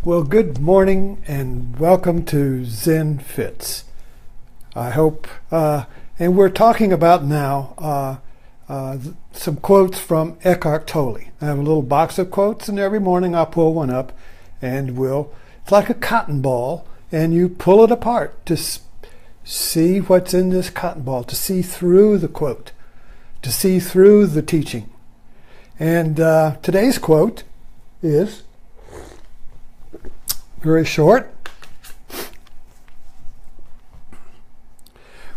Well, good morning and welcome to Zen Fits. I hope, and we're talking about now some quotes from Eckhart Tolle. I have a little box of quotes, and every morning I pull one up, and it's like a cotton ball, and you pull it apart to see what's in this cotton ball, to see through the quote, to see through the teaching. And today's quote is very short.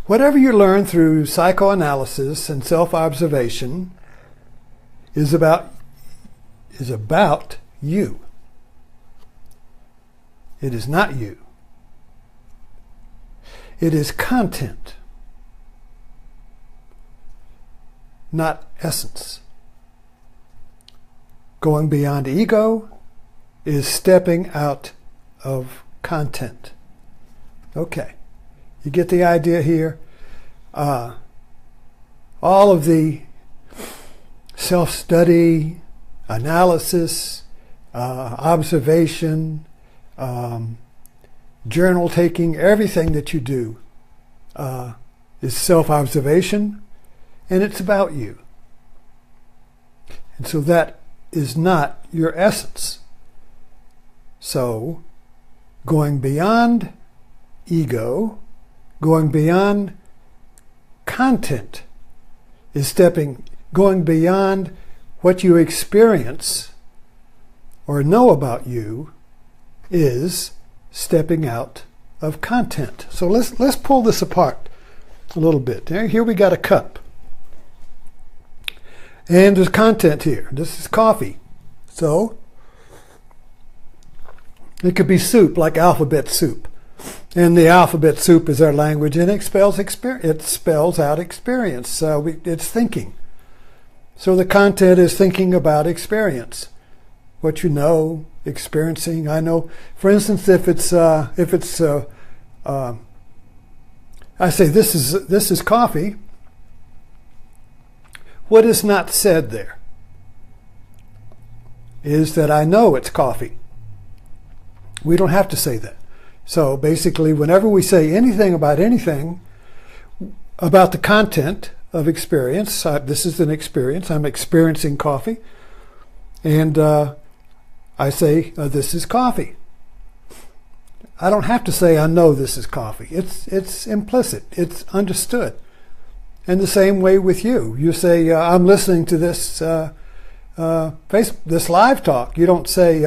Whatever you learn through psychoanalysis and self-observation is about you. It is not you. It is content, not essence. Going beyond ego is stepping out of content. Okay, you get the idea here. All of the self-study, analysis, observation, journal taking, everything that you do is self-observation, and it's about you. And so that is not your essence. So, going beyond ego, going beyond content, is going beyond what you experience or know about you, is stepping out of content. So let's pull this apart a little bit. Here we got a cup. And there's content here. This is coffee. So it could be soup, like alphabet soup. And the alphabet soup is our language, and it spells out experience. It's thinking. So the content is thinking about experience. What you know, experiencing. I know, for instance, I say this is coffee. What is not said there is that I know it's coffee. We don't have to say that. So basically, whenever we say anything about the content of experience, this is an experience. I'm experiencing coffee. And I say, this is coffee. I don't have to say, I know this is coffee. It's implicit. It's understood. And the same way with you. You say, I'm listening to this this live talk. You don't say,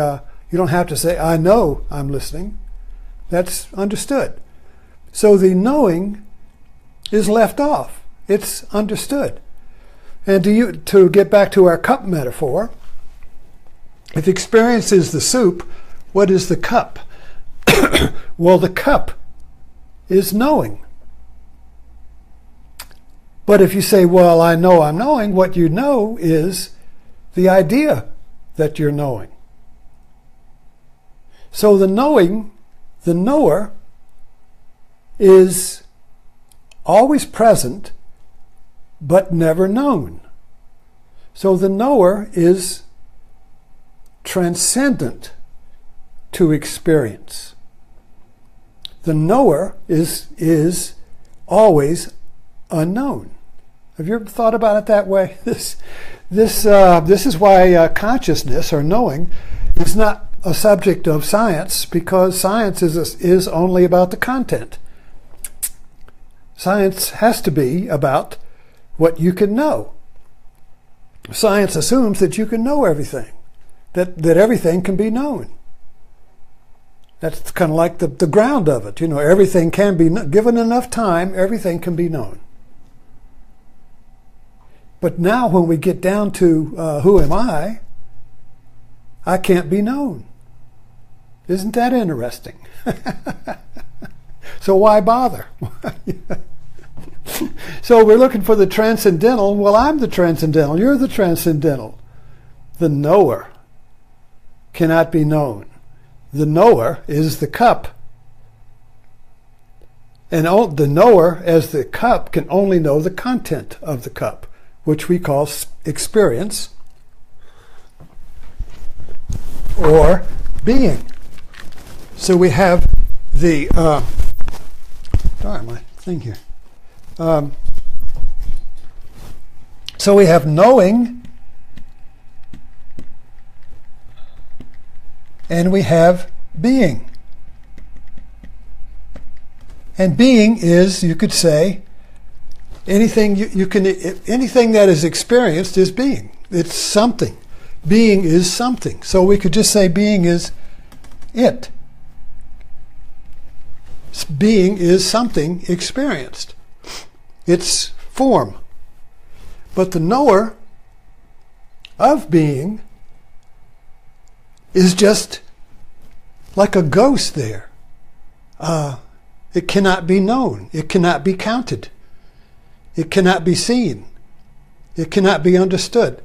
you don't have to say, I know I'm listening. That's understood. So the knowing is left off. It's understood. And to get back to our cup metaphor, if experience is the soup, what is the cup? Well, the cup is knowing. But if you say, well, I know I'm knowing, what you know is the idea that you're knowing. So the knower is always present, but never known. So the knower is transcendent to experience. The knower is always unknown. Have you ever thought about it that way? This is why consciousness or knowing is not a subject of science, because science is only about the content. Science has to be about what you can know. Science assumes that you can know everything, that everything can be known. That's kind of like the ground of it. Everything can be, given enough time, everything can be known. But now when we get down to who am I can't be known. Isn't that interesting? So why bother? So we're looking for the transcendental. Well, I'm the transcendental. You're the transcendental. The knower cannot be known. The knower is the cup. And the knower as the cup can only know the content of the cup, which we call experience or being. So we have the sorry, my thing here. So we have knowing, and we have being. And being is, you could say, anything anything that is experienced is being. It's something. Being is something. So we could just say being is it. Being is something experienced. It's form. But the knower of being is just like a ghost there. It cannot be known. It cannot be counted. It cannot be seen. It cannot be understood.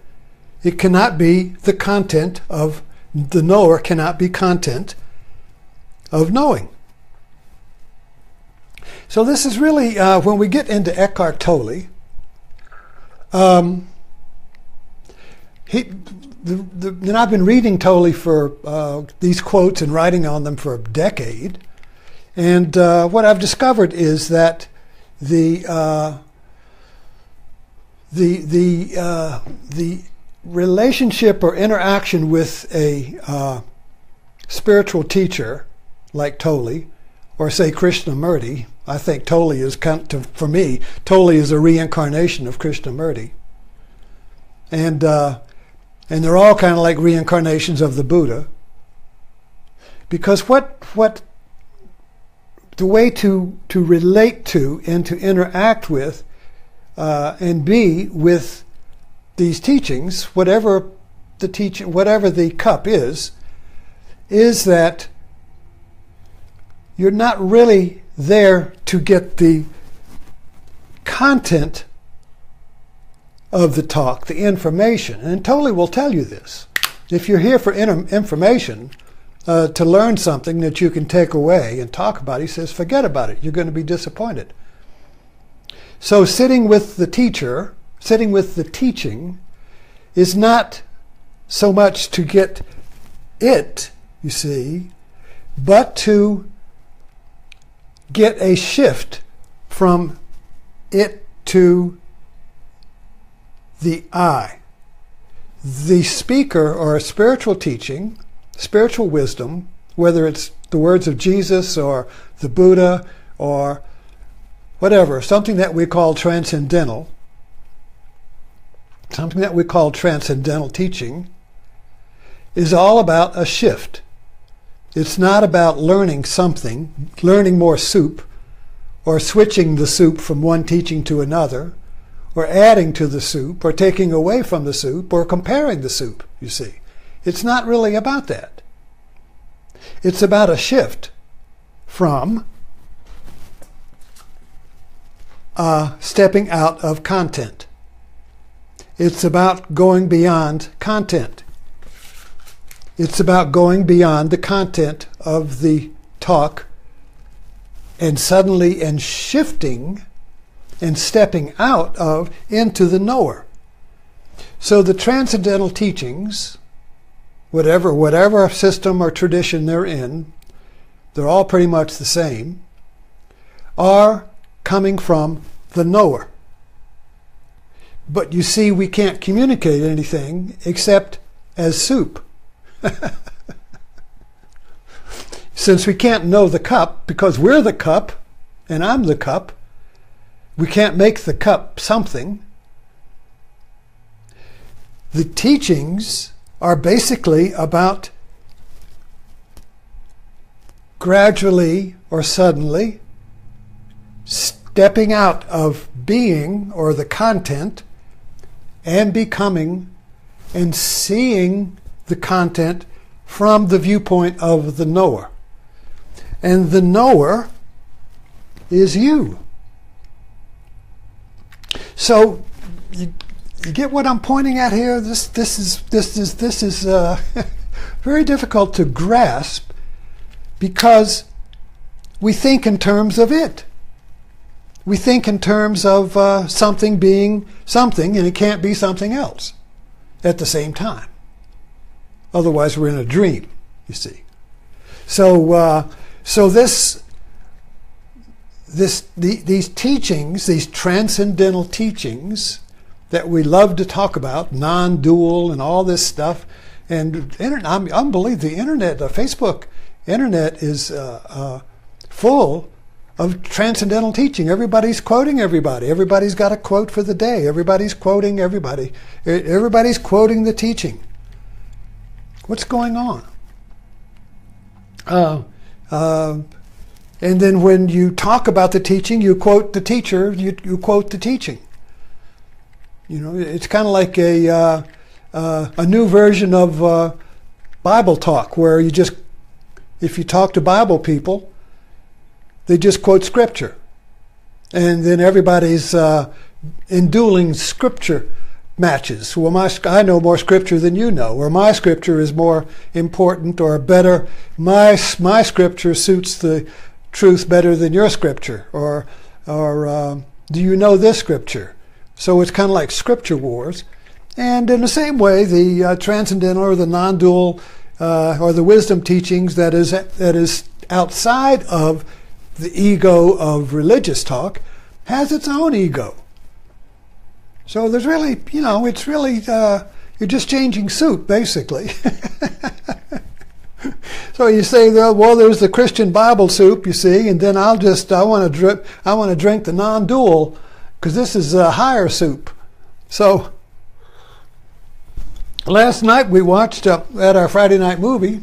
It cannot be the content of the knower, cannot be content of knowing. So this is really, when we get into Eckhart Tolle, and I've been reading Tolle for these quotes and writing on them for a decade, and what I've discovered is that the relationship or interaction with a spiritual teacher like Tolle, or say Krishnamurti. I think Tolle is, for me, Tolle is a reincarnation of Krishnamurti. And they're all kind of like reincarnations of the Buddha. Because what the way to relate to and to interact with and be with these teachings, whatever the teaching, whatever the cup is that you're not really there to get the content of the talk, the information. And Tolle will tell you this. If you're here for information, to learn something that you can take away and talk about, he says, forget about it. You're going to be disappointed. So sitting with the teacher, sitting with the teaching, is not so much to get it, you see, but to get a shift from it to the I. The speaker, or a spiritual teaching, spiritual wisdom, whether it's the words of Jesus or the Buddha or whatever, something that we call transcendental, something that we call transcendental teaching, is all about a shift. It's not about learning something, learning more soup, or switching the soup from one teaching to another, or adding to the soup, or taking away from the soup, or comparing the soup, you see. It's not really about that. It's about a shift from stepping out of content. It's about going beyond content. It's about going beyond the content of the talk and suddenly and shifting and stepping out of into the knower. So the transcendental teachings, whatever system or tradition they're in, they're all pretty much the same, are coming from the knower. But you see, we can't communicate anything except as soup. Since we can't know the cup, because we're the cup and I'm the cup, we can't make the cup something. The teachings are basically about gradually or suddenly stepping out of being or the content and becoming and seeing the content from the viewpoint of the knower. And the knower is you. So you get what I'm pointing at here? This is very difficult to grasp because we think in terms of it. We think in terms of something being something, and it can't be something else at the same time. Otherwise, we're in a dream, you see. So these teachings, these transcendental teachings that we love to talk about, non-dual and all this stuff, and unbelievable. The internet, the Facebook internet is full of transcendental teaching. Everybody's quoting everybody. Everybody's got a quote for the day. Everybody's quoting everybody. Everybody's quoting the teaching. What's going on? And then when you talk about the teaching, you quote the teacher, you quote the teaching. You know, it's kind of like a new version of Bible talk, where if you talk to Bible people, they just quote Scripture. And then everybody's in dueling Scripture matches. Well, I know more Scripture than you know, or my Scripture is more important or better. My Scripture suits the truth better than your Scripture, or do you know this Scripture? So it's kind of like Scripture wars. And in the same way, the transcendental or the non-dual or the wisdom teachings that is outside of the ego of religious talk has its own ego. So there's really, it's really, you're just changing soup, basically. So you say, well, there's the Christian Bible soup, you see, and then I want to drink the non-dual, because this is a higher soup. So last night we watched at our Friday night movie.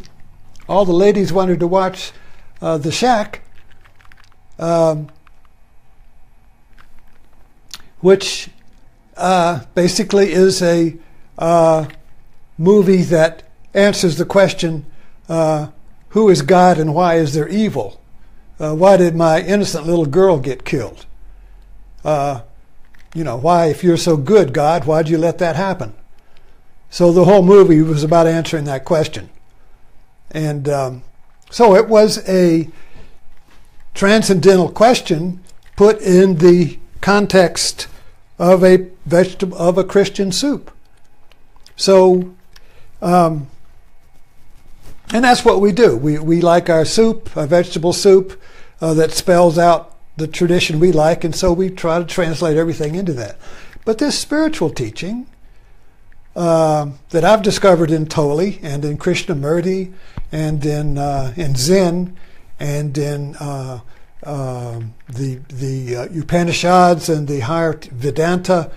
All the ladies wanted to watch The Shack, which basically is a movie that answers the question, who is God and why is there evil? Why did my innocent little girl get killed? Why, if you're so good, God, why'd you let that happen? So the whole movie was about answering that question. And so it was a transcendental question put in the context of a Christian soup. So, and that's what we do. We like our soup, a vegetable soup that spells out the tradition we like, and so we try to translate everything into that. But this spiritual teaching that I've discovered in Tolle and in Krishnamurti and in Zen and in the Upanishads and the higher Vedanta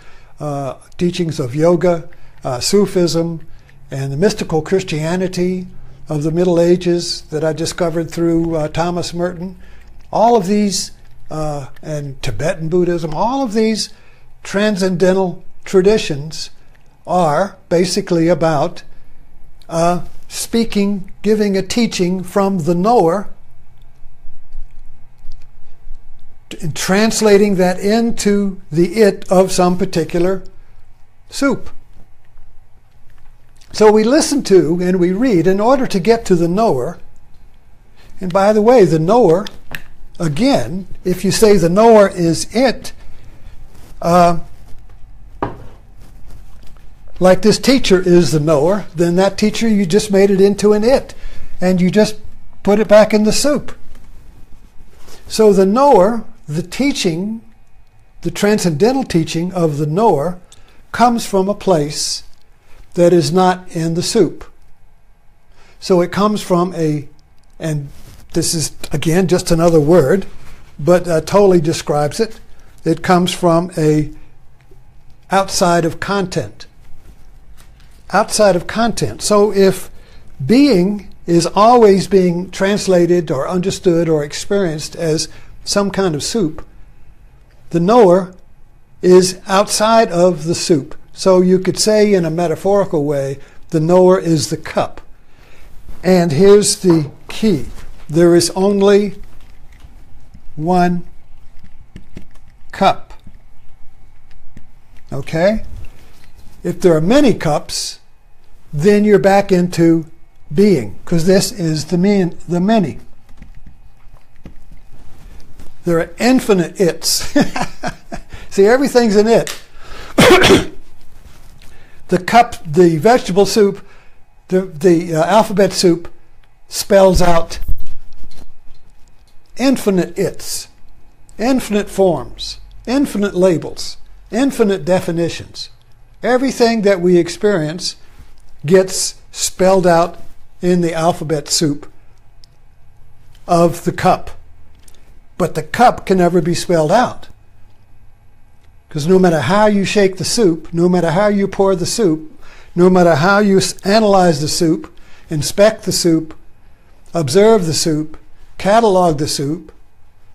teachings of yoga, Sufism, and the mystical Christianity of the Middle Ages that I discovered through Thomas Merton, all of these, and Tibetan Buddhism, all of these transcendental traditions are basically about speaking, giving a teaching from the knower, and translating that into the it of some particular soup. So we listen to and we read in order to get to the knower. And by the way, the knower, again, if you say the knower is it, like this teacher is the knower, then that teacher, you just made it into an it, and you just put it back in the soup. So the knower, the teaching, the transcendental teaching of the knower comes from a place that is not in the soup. So it comes from and this is again just another word, but Tolle describes it. It comes from outside of content. Outside of content. So if being is always being translated or understood or experienced as some kind of soup, the knower is outside of the soup. So you could say in a metaphorical way, the knower is the cup. And here's the key. There is only one cup. Okay? If there are many cups, then you're back into being, because this is the many. There are infinite its. See, everything's an it. The cup, the vegetable soup, the alphabet soup spells out infinite its, infinite forms, infinite labels, infinite definitions. Everything that we experience gets spelled out in the alphabet soup of the cup. But the cup can never be spelled out. Because no matter how you shake the soup, no matter how you pour the soup, no matter how you analyze the soup, inspect the soup, observe the soup, catalog the soup,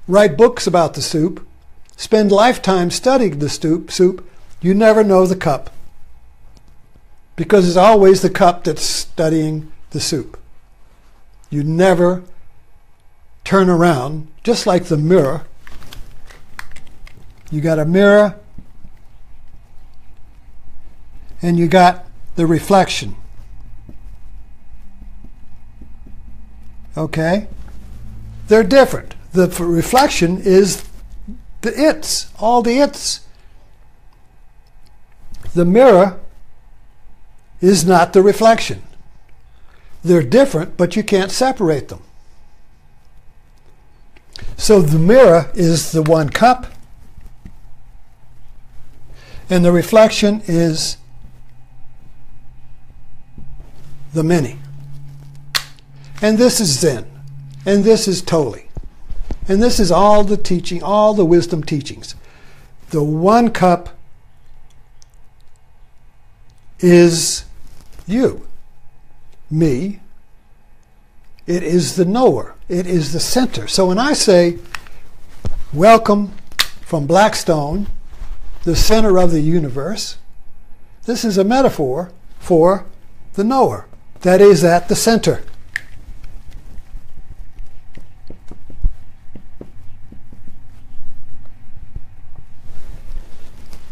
write books about the soup, spend lifetime studying the soup, you never know the cup. Because it's always the cup that's studying the soup. You never turn around, just like the mirror. You got a mirror, and you got the reflection. Okay? They're different. The reflection is the its, all the its. The mirror is not the reflection. They're different, but you can't separate them. So the mirror is the one cup, and the reflection is the many. And this is Zen, and this is Tolle, and this is all the teaching, all the wisdom teachings. The one cup is you, me. It is the knower. It is the center. So when I say, welcome from Blackstone, the center of the universe, this is a metaphor for the knower. That is at the center.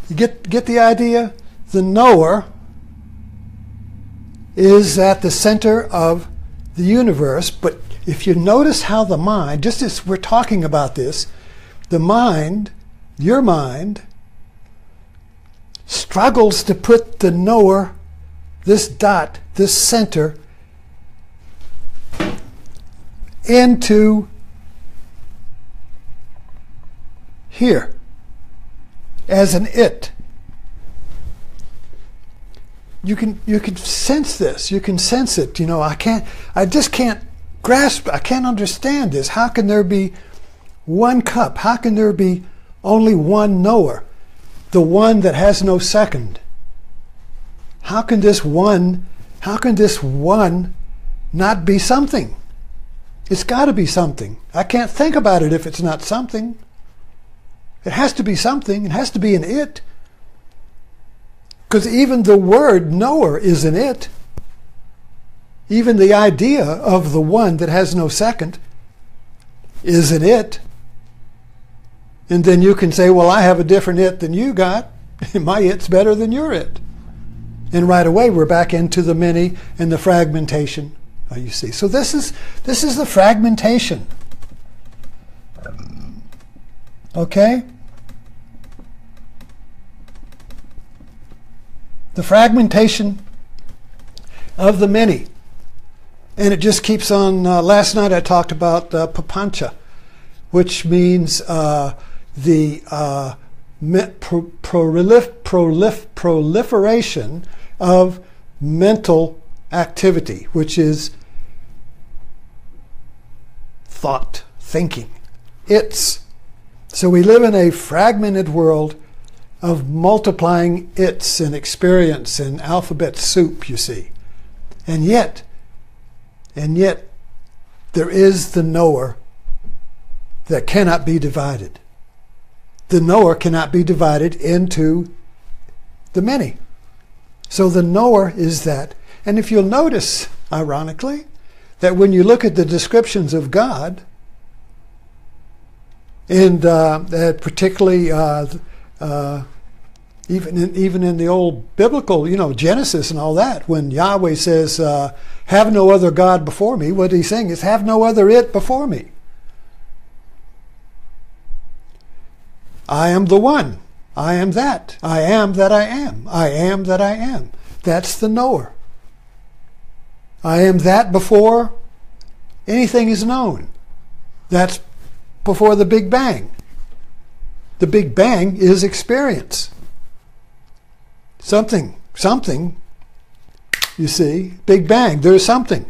You get the idea? The knower is at the center of the universe, but if you notice how the mind, just as we're talking about this, the mind, your mind, struggles to put the knower, this dot, this center, into here as an it. You can sense this. You can sense it. I just can't grasp it. I can't understand this. How can there be one cup? How can there be only one knower? The one that has no second. How can this one not be something? It's got to be something. I can't think about it if it's not something. It has to be something. It has to be an it. Because even the word knower is an it. Even the idea of the one that has no second is an it. And then you can say, well, I have a different it than you got. My it's better than your it. And right away we're back into the many and the fragmentation. You see. So this is the fragmentation. Okay? The fragmentation of the many. And it just keeps on. Last night I talked about papancha, which means the proliferation of mental activity, which is thought, thinking. So we live in a fragmented world of multiplying its and experience and alphabet soup, you see. And yet, there is the knower that cannot be divided. The knower cannot be divided into the many. So the knower is that. And if you'll notice, ironically, that when you look at the descriptions of God, and particularly even in the old biblical, Genesis and all that, when Yahweh says, have no other God before me, what he's saying is, have no other it before me. I am the one. I am that. I am that I am. I am that I am. That's the knower. I am that before anything is known. That's before the Big Bang? The Big Bang is experience. Something, you see, Big Bang, there's something.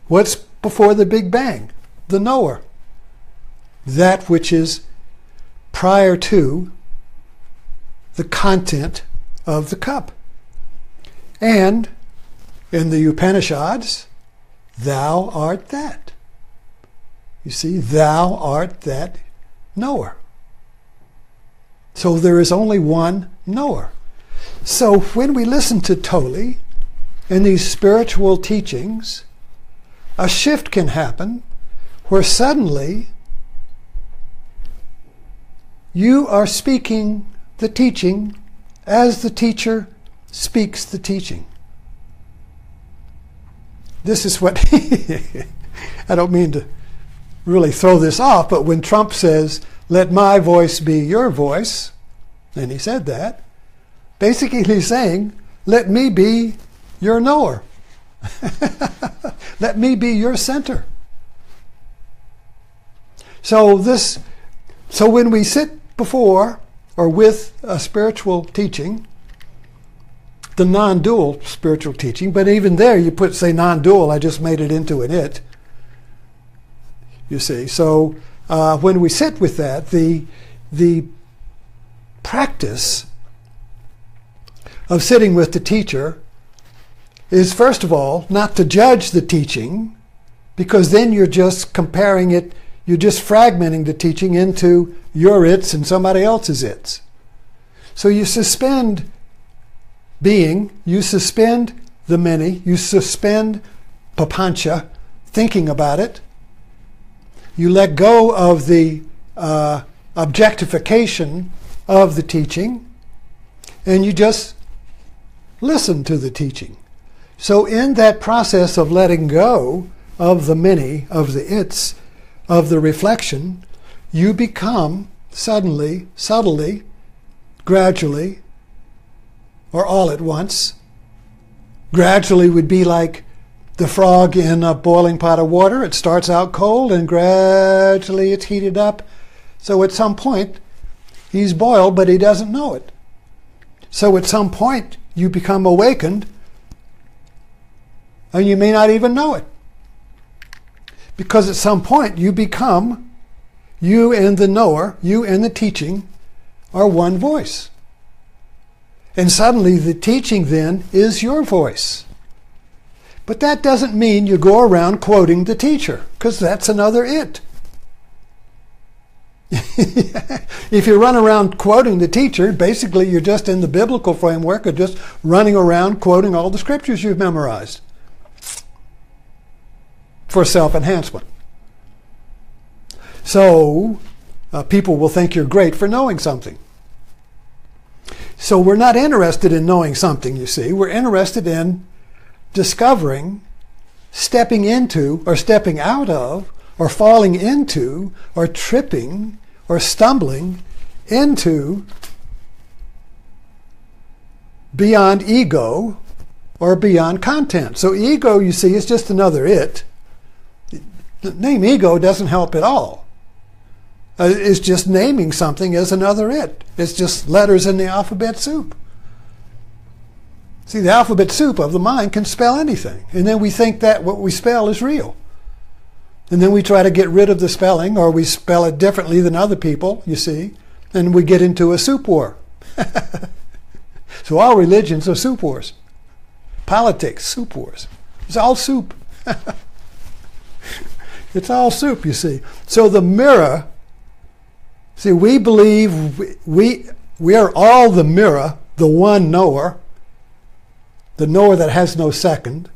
What's before the Big Bang? The knower. That which is prior to the content of the cup. And in the Upanishads, thou art that. You see, thou art that knower. So there is only one knower. So when we listen to Tolle and these spiritual teachings, a shift can happen where suddenly you are speaking the teaching as the teacher speaks the teaching. This is what, I don't mean to really throw this off, but when Trump says, let my voice be your voice, and he said that, basically he's saying, let me be your knower. Let me be your center. So when we sit before or with a spiritual teaching, the non-dual spiritual teaching, but even there you say non-dual, I just made it into an it. You see, so when we sit with that, the practice of sitting with the teacher is, first of all, not to judge the teaching, because then you're just comparing it, you're just fragmenting the teaching into your its and somebody else's its. So you suspend being, you suspend the many, you suspend papancha, thinking about it. You let go of the objectification of the teaching, and you just listen to the teaching. So in that process of letting go of the many, of the its, of the reflection, you become suddenly, subtly, gradually, or all at once. Gradually would be like the frog in a boiling pot of water. It starts out cold and gradually it's heated up. So at some point, he's boiled, but he doesn't know it. So at some point, you become awakened, and you may not even know it. Because at some point, you become, you and the knower, you and the teaching, are one voice. And suddenly the teaching then is your voice. But that doesn't mean you go around quoting the teacher, because that's another it. If you run around quoting the teacher, basically you're just in the biblical framework of just running around quoting all the scriptures you've memorized for self-enhancement. So people will think you're great for knowing something. So we're not interested in knowing something, you see. We're interested in discovering, stepping into, or stepping out of, or falling into, or tripping, or stumbling into beyond ego or beyond content. So ego, you see, is just another it. The name ego doesn't help at all. It's just naming something as another it. It's just letters in the alphabet soup. See, the alphabet soup of the mind can spell anything. And then we think that what we spell is real. And then we try to get rid of the spelling, or we spell it differently than other people, you see, and we get into a soup war. So all religions are soup wars. Politics, soup wars. It's all soup. It's all soup, you see. So the mirror, see, we believe we are all the mirror, the one knower, the knower that has no second,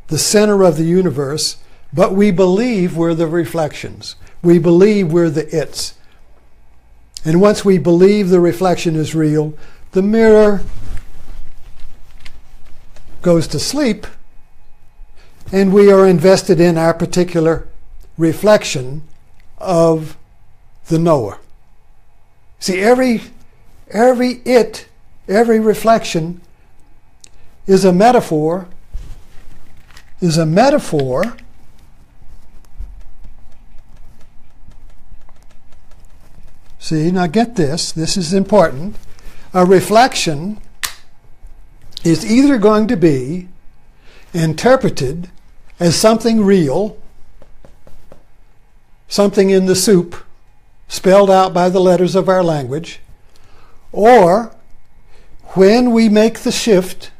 the center of the universe, but we believe we're the reflections. We believe we're the its. And once we believe the reflection is real, the mirror goes to sleep, and we are invested in our particular reflection of the knower. See, every it, every reflection is a metaphor See, now get this. This is important. A reflection is either going to be interpreted as something real, something in the soup, spelled out by the letters of our language, or when we make the shift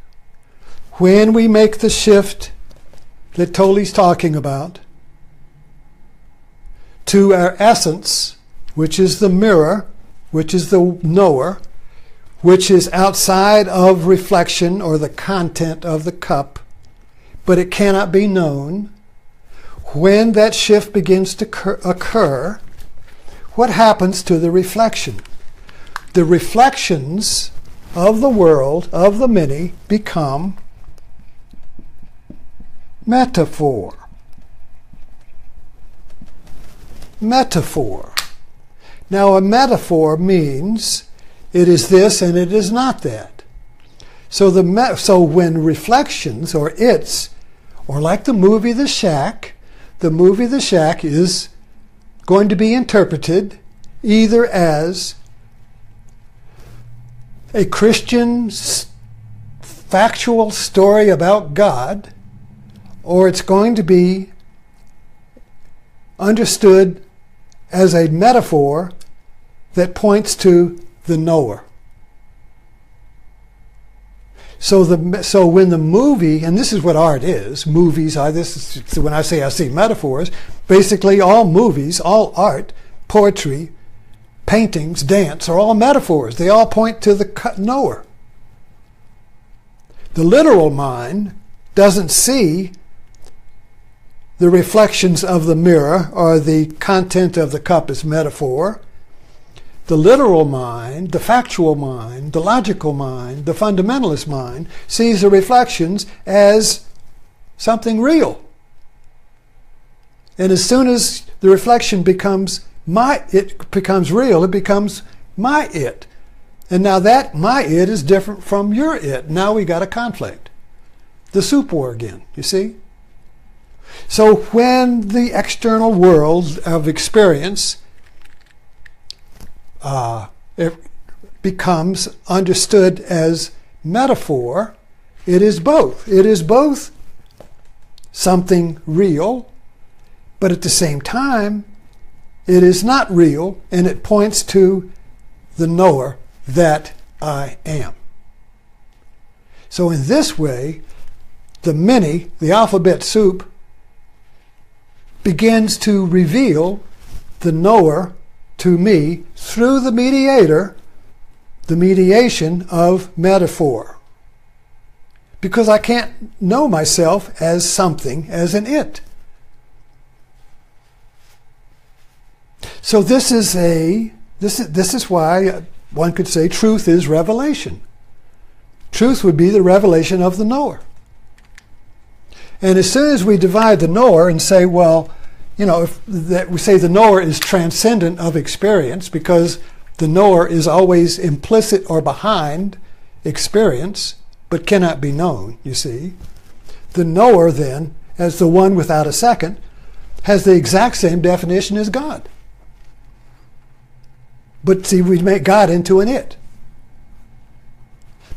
that Tolle's talking about, to our essence, which is the mirror, which is the knower, which is outside of reflection or the content of the cup, but it cannot be known. When that shift begins to occur, what happens to the reflection? The reflections of the world, of the many, become metaphor. Metaphor. Now, a metaphor means it is this and it is not that. So when reflections, or its, or like the movie The Shack is going to be interpreted either as a Christian factual story about God, or it's going to be understood as a metaphor that points to the knower. So when the movie, and this is what art is, movies, when I say I see metaphors, basically all movies, all art, poetry, paintings, dance are all metaphors. They all point to the knower. The literal mind doesn't see the reflections of the mirror or the content of the cup as metaphor. The literal mind, the factual mind, the logical mind, the fundamentalist mind sees the reflections as something real. And as soon as the reflection becomes real, it becomes my it. And now that my it is different from your it. Now we got a conflict. The soup war again, you see? So when the external world of experience it becomes understood as metaphor, it is both. It is both something real, but at the same time, it is not real, and it points to the knower that I am. So in this way, the alphabet soup, begins to reveal the knower to me through the mediation of metaphor. Because I can't know myself as something, as an it. So this is why one could say truth is revelation. Truth would be the revelation of the knower. And as soon as we divide the knower and say, well, we say the knower is transcendent of experience because the knower is always implicit or behind experience, but cannot be known, you see. The knower then, as the one without a second, has the exact same definition as God. But see, we make God into an it.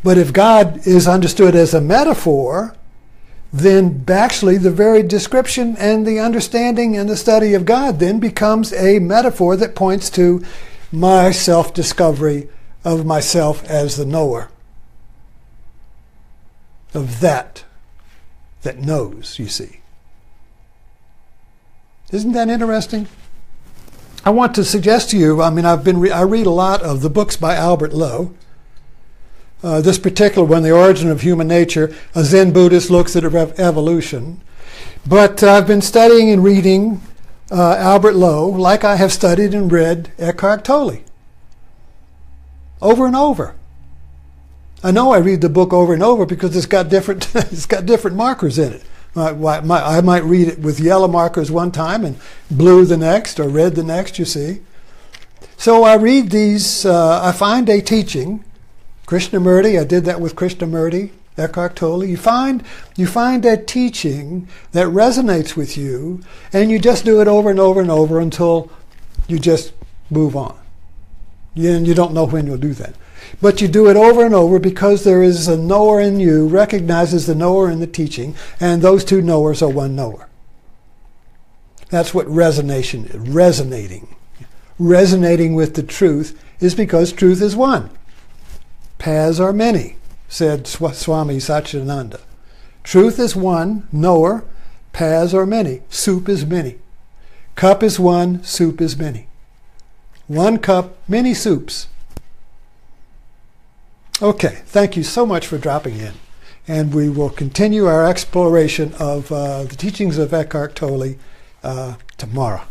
But if God is understood as a metaphor, then actually the very description and the understanding and the study of God then becomes a metaphor that points to my self-discovery of myself as the knower. Of that knows, you see. Isn't that interesting? I want to suggest to you, I read a lot of the books by Albert Lowe. This particular one, The Origin of Human Nature, a Zen Buddhist looks at evolution. But I've been studying and reading Albert Lowe like I have studied and read Eckhart Tolle. Over and over. I know I read the book over and over because it's got different markers in it. I might read it with yellow markers one time and blue the next, or red the next, you see. So I read these, I find a teaching, Krishnamurti, I did that with Krishnamurti, Eckhart Tolle. You find a teaching that resonates with you, and you just do it over and over and over until you just move on. And you don't know when you'll do that. But you do it over and over because there is a knower in you, recognizes the knower in the teaching, and those two knowers are one knower. That's what resonation is, resonating. Resonating with the truth is because truth is one. Paths are many, said Swami Satchidananda. Truth is one, knower, paths are many, soup is many. Cup is one, soup is many. One cup, many soups. Okay, thank you so much for dropping in. And we will continue our exploration of the teachings of Eckhart Tolle tomorrow.